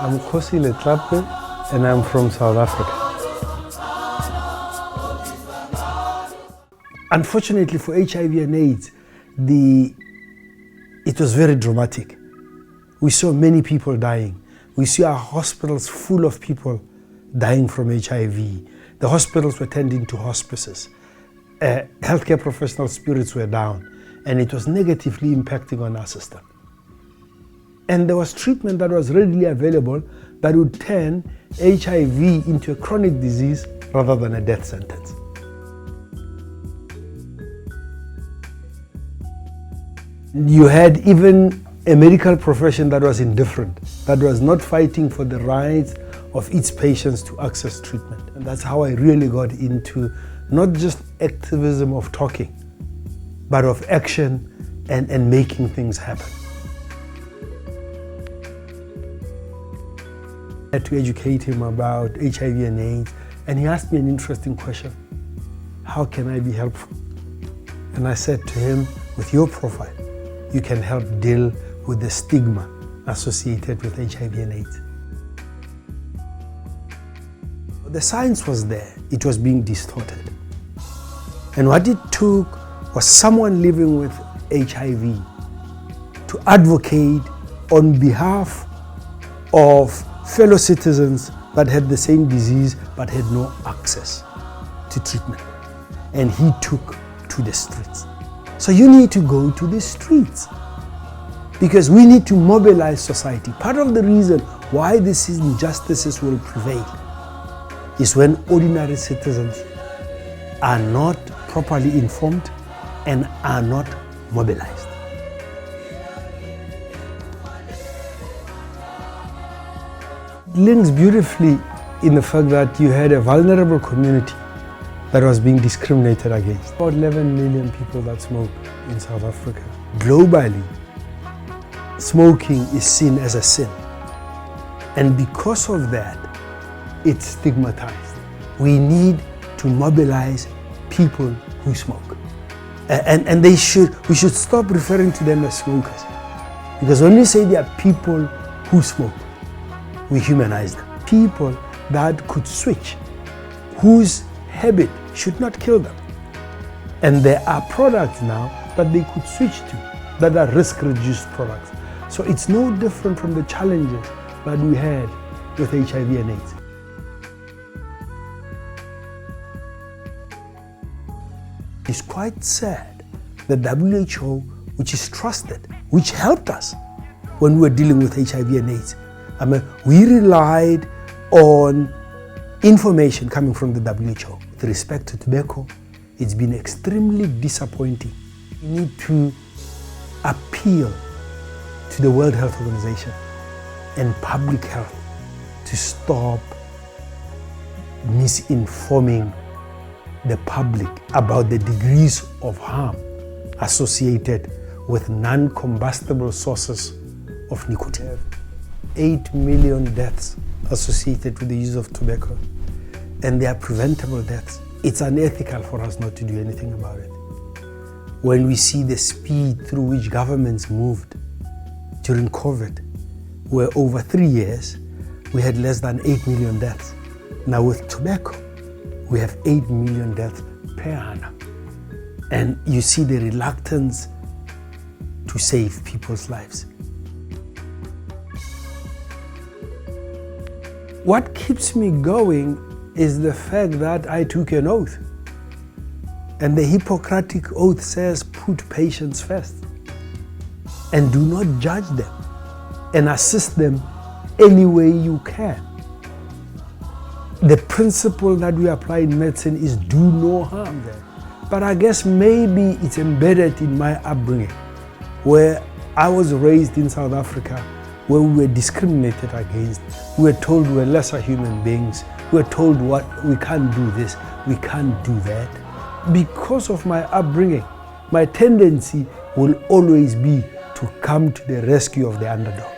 I'm Kosi Letlapwe and I'm from South Africa. Unfortunately for HIV and AIDS, it was very dramatic. We saw many people dying. We see our hospitals full of people dying from HIV. The hospitals were turned into hospices. Healthcare professional spirits were down, and it was negatively impacting on our system. And there was treatment that was readily available that would turn HIV into a chronic disease rather than a death sentence. You had even a medical profession that was indifferent, that was not fighting for the rights of its patients to access treatment. And that's how I really got into not just activism of talking, but of action and making things happen. I had to educate him about HIV and AIDS, and he asked me an interesting question. How can I be helpful? And I said to him, with your profile, you can help deal with the stigma associated with HIV and AIDS. The science was there, it was being distorted. And what it took was someone living with HIV to advocate on behalf of fellow citizens that had the same disease but had no access to treatment. And he took to the streets. So you need to go to the streets because we need to mobilize society. Part of the reason why these injustices will prevail is when ordinary citizens are not properly informed and are not mobilized. Links beautifully in the fact that you had a vulnerable community that was being discriminated against. About 11 million people that smoke in South Africa. Globally, smoking is seen as a sin. And because of that, it's stigmatized. We need to mobilize people who smoke. And we should stop referring to them as smokers. Because when we say they are people who smoke, we humanize them. People that could switch, whose habit should not kill them. And there are products now that they could switch to, that are risk-reduced products. So it's no different from the challenges that we had with HIV and AIDS. It's quite sad that WHO, which is trusted, which helped us when we were dealing with HIV and AIDS, we relied on information coming from the WHO. With respect to tobacco, it's been extremely disappointing. We need to appeal to the World Health Organization and public health to stop misinforming the public about the degrees of harm associated with non-combustible sources of nicotine. 8 million deaths associated with the use of tobacco, and they are preventable deaths. It's unethical for us not to do anything about it. When we see the speed through which governments moved during COVID, where over 3 years we had less than 8 million deaths. Now with tobacco, we have 8 million deaths per annum. And you see the reluctance to save people's lives. What keeps me going is the fact that I took an oath. And the Hippocratic Oath says, put patients first. And do not judge them. And assist them any way you can. The principle that we apply in medicine is do no harm there. But I guess maybe it's embedded in my upbringing, where I was raised in South Africa, where we were discriminated against. We were told we were lesser human beings. We were told what we can't do this, we can't do that. Because of my upbringing, my tendency will always be to come to the rescue of the underdog.